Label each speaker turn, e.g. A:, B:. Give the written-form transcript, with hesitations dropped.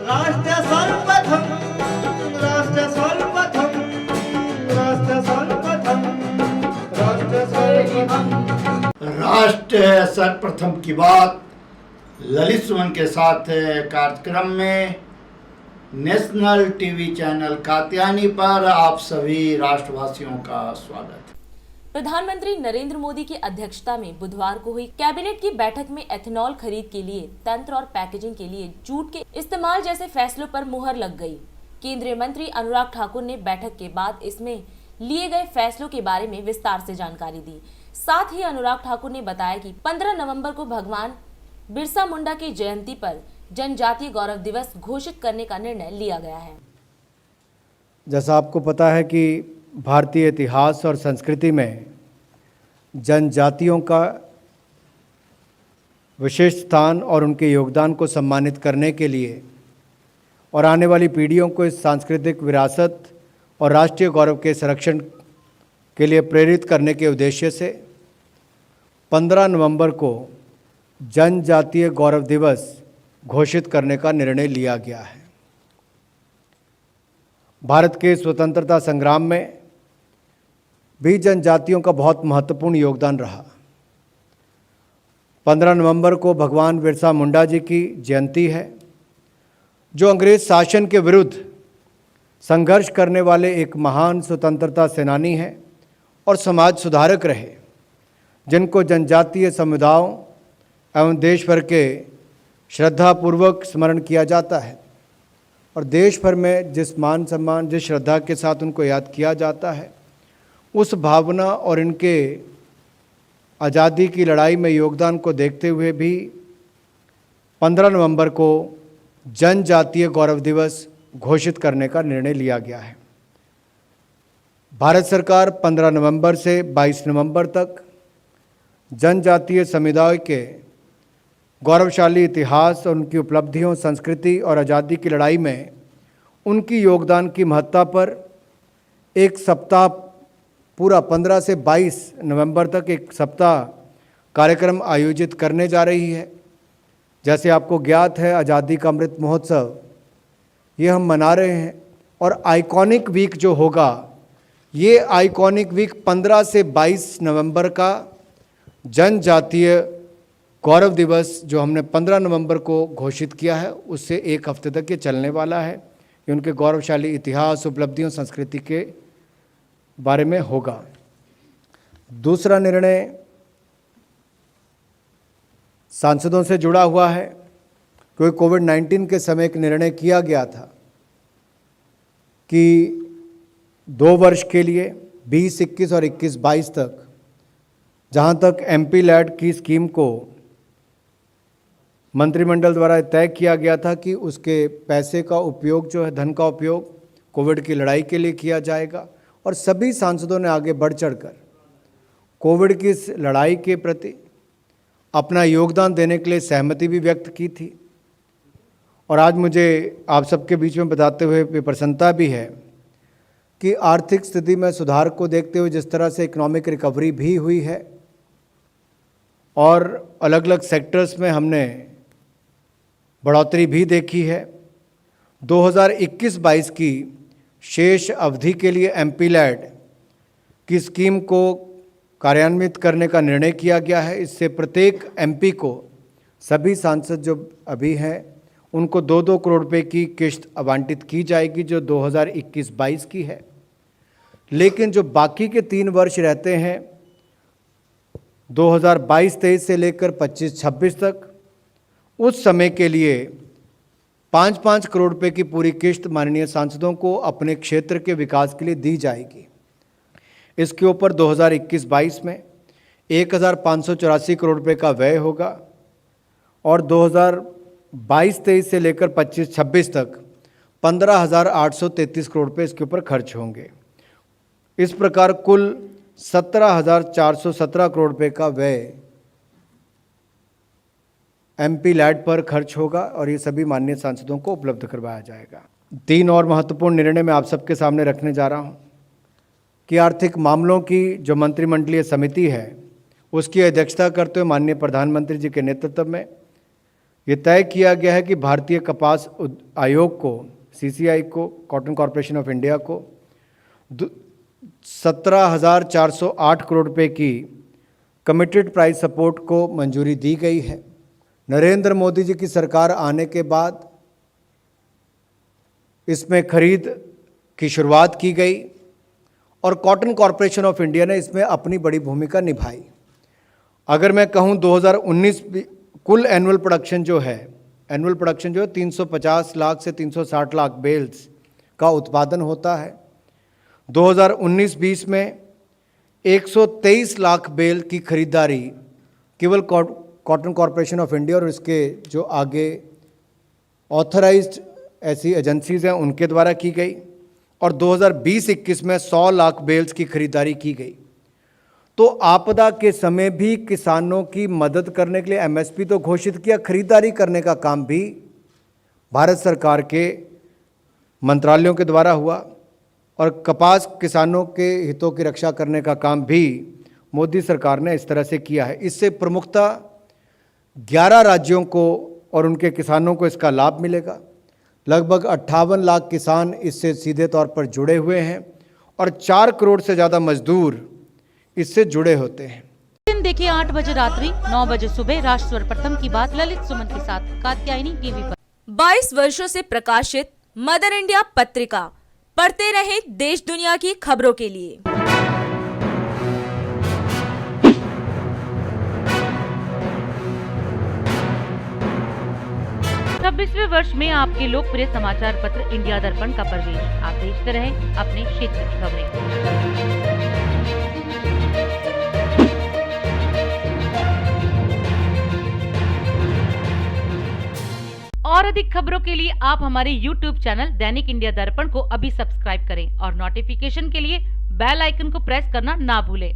A: राष्ट्र सर्वप्रथम, राष्ट्र सर्वप्रथम, राष्ट्र सर्वप्रथम, राष्ट्र सर्वप्रथम।
B: राष्ट्र सर्वप्रथम की बात ललित सुमन के साथ कार्यक्रम में नेशनल टीवी चैनल कात्यायनी पर आप सभी राष्ट्रवासियों का स्वागत है।
C: प्रधानमंत्री नरेंद्र मोदी की अध्यक्षता में बुधवार को हुई कैबिनेट की बैठक में एथेनॉल खरीद के लिए तंत्र और पैकेजिंग के लिए जूट के इस्तेमाल जैसे फैसलों पर मुहर लग गई। केंद्रीय मंत्री अनुराग ठाकुर ने बैठक के बाद इसमें लिए गए फैसलों के बारे में विस्तार से जानकारी दी। साथ ही अनुराग ठाकुर ने बताया कि 15 नवंबर को भगवान बिरसा मुंडा की जयंती पर जनजातीय गौरव दिवस घोषित करने का निर्णय लिया गया है।
D: जैसा आपको पता है कि भारतीय इतिहास और संस्कृति में जनजातियों का विशेष स्थान और उनके योगदान को सम्मानित करने के लिए और आने वाली पीढ़ियों को इस सांस्कृतिक विरासत और राष्ट्रीय गौरव के संरक्षण के लिए प्रेरित करने के उद्देश्य से 15 नवंबर को जनजातीय गौरव दिवस घोषित करने का निर्णय लिया गया है। भारत के स्वतंत्रता संग्राम में भी जनजातियों का बहुत महत्वपूर्ण योगदान रहा। 15 नवंबर को भगवान बिरसा मुंडा जी की जयंती है, जो अंग्रेज शासन के विरुद्ध संघर्ष करने वाले एक महान स्वतंत्रता सेनानी हैं और समाज सुधारक रहे, जिनको जनजातीय समुदायों एवं देश भर के श्रद्धापूर्वक स्मरण किया जाता है। और देश भर में जिस मान सम्मान, जिस श्रद्धा के साथ उनको याद किया जाता है, उस भावना और इनके आज़ादी की लड़ाई में योगदान को देखते हुए भी 15 नवंबर को जनजातीय गौरव दिवस घोषित करने का निर्णय लिया गया है। भारत सरकार 15 नवंबर से 22 नवंबर तक जनजातीय समुदाय के गौरवशाली इतिहास और उनकी उपलब्धियों, संस्कृति और आज़ादी की लड़ाई में उनकी योगदान की महत्ता पर एक सप्ताह पूरा 15 से 22 नवंबर तक एक सप्ताह कार्यक्रम आयोजित करने जा रही है। जैसे आपको ज्ञात है, आज़ादी का अमृत महोत्सव ये हम मना रहे हैं और आइकॉनिक वीक जो होगा, ये आइकॉनिक वीक 15 से 22 नवंबर का जनजातीय गौरव दिवस जो हमने 15 नवंबर को घोषित किया है, उससे एक हफ्ते तक ये चलने वाला है। ये उनके गौरवशाली इतिहास, उपलब्धियों, संस्कृति के बारे में होगा। दूसरा निर्णय सांसदों से जुड़ा हुआ है, क्योंकि कोविड-19 के समय एक निर्णय किया गया था कि 2 वर्ष के लिए 2021 और 21-22 तक जहाँ तक MP लैड की स्कीम को मंत्रिमंडल द्वारा तय किया गया था कि उसके पैसे का उपयोग जो है, धन का उपयोग कोविड की लड़ाई के लिए किया जाएगा। और सभी सांसदों ने आगे बढ़ चढ़कर कोविड की इस लड़ाई के प्रति अपना योगदान देने के लिए सहमति भी व्यक्त की थी। और आज मुझे आप सबके बीच में बताते हुए प्रसन्नता भी है कि आर्थिक स्थिति में सुधार को देखते हुए जिस तरह से इकोनॉमिक रिकवरी भी हुई है और अलग अलग सेक्टर्स में हमने बढ़ोतरी भी देखी है। 2021-22 की शेष अवधि के लिए MP लैड की स्कीम को कार्यान्वित करने का निर्णय किया गया है। इससे प्रत्येक MP को, सभी सांसद जो अभी हैं, उनको 2-2 करोड़ रुपए की किश्त आवंटित की जाएगी, जो 2021-22 की है। लेकिन जो बाकी के 3 वर्ष रहते हैं, 2022-23 से लेकर 25-26 तक, उस समय के लिए 5-5 करोड़ रुपए की पूरी किश्त माननीय सांसदों को अपने क्षेत्र के विकास के लिए दी जाएगी। इसके ऊपर 2021-22 में 1584 करोड़ रुपए का व्यय होगा और 2022-23 से लेकर 25-26 तक 15,833 करोड़ रुपए इसके ऊपर खर्च होंगे। इस प्रकार कुल 17,417 करोड़ रुपए का व्यय MP लैड पर खर्च होगा और ये सभी माननीय सांसदों को उपलब्ध करवाया जाएगा। 3 और महत्वपूर्ण निर्णय मैं आप सबके सामने रखने जा रहा हूँ कि आर्थिक मामलों की जो मंत्रिमंडलीय समिति है, उसकी अध्यक्षता करते हुए माननीय प्रधानमंत्री जी के नेतृत्व में ये तय किया गया है कि भारतीय कपास आयोग को, CCI को, कॉटन कॉरपोरेशन ऑफ इंडिया को 17,408 करोड़ रुपए की कमिटेड प्राइस सपोर्ट को मंजूरी दी गई है। नरेंद्र मोदी जी की सरकार आने के बाद इसमें खरीद की शुरुआत की गई और कॉटन कॉरपोरेशन ऑफ इंडिया ने इसमें अपनी बड़ी भूमिका निभाई। अगर मैं कहूं 2019 कुल एनुअल प्रोडक्शन जो है 350 लाख से 360 लाख बेल्स का उत्पादन होता है। 2019-20 में 123 लाख बेल की खरीदारी केवल कॉटन कॉरपोरेशन ऑफ इंडिया और इसके जो आगे ऑथराइज्ड ऐसी एजेंसीज हैं उनके द्वारा की गई और 2020-21 में 100 लाख बेल्स की खरीदारी की गई। तो आपदा के समय भी किसानों की मदद करने के लिए MSP तो घोषित किया, खरीदारी करने का काम भी भारत सरकार के मंत्रालयों के द्वारा हुआ और कपास किसानों के हितों की रक्षा करने का काम भी मोदी सरकार ने इस तरह से किया है। इससे प्रमुखता 11 राज्यों को और उनके किसानों को इसका लाभ मिलेगा। लगभग 58 लाख किसान इससे सीधे तौर पर जुड़े हुए हैं और 4 करोड़ से ज़्यादा मजदूर इससे जुड़े होते हैं।
E: दिन देखिए 8 बजे रात्रि 9 बजे सुबह राष्ट्र प्रथम की बात ललित सुमन के साथ कात्यायनी टीवी पर।
C: 22 वर्षों से प्रकाशित मदर इंडिया पत्रिका, पढ़ते रहे देश दुनिया की खबरों के लिए।
E: 26वें वर्ष में आपके लोकप्रिय समाचार पत्र इंडिया दर्पण का प्रवेश। आप देखते रहे अपने क्षेत्र की खबरें। और अधिक खबरों के लिए आप हमारे YouTube चैनल दैनिक इंडिया दर्पण को अभी सब्सक्राइब करें और नोटिफिकेशन के लिए बेल आइकन को प्रेस करना ना भूलें।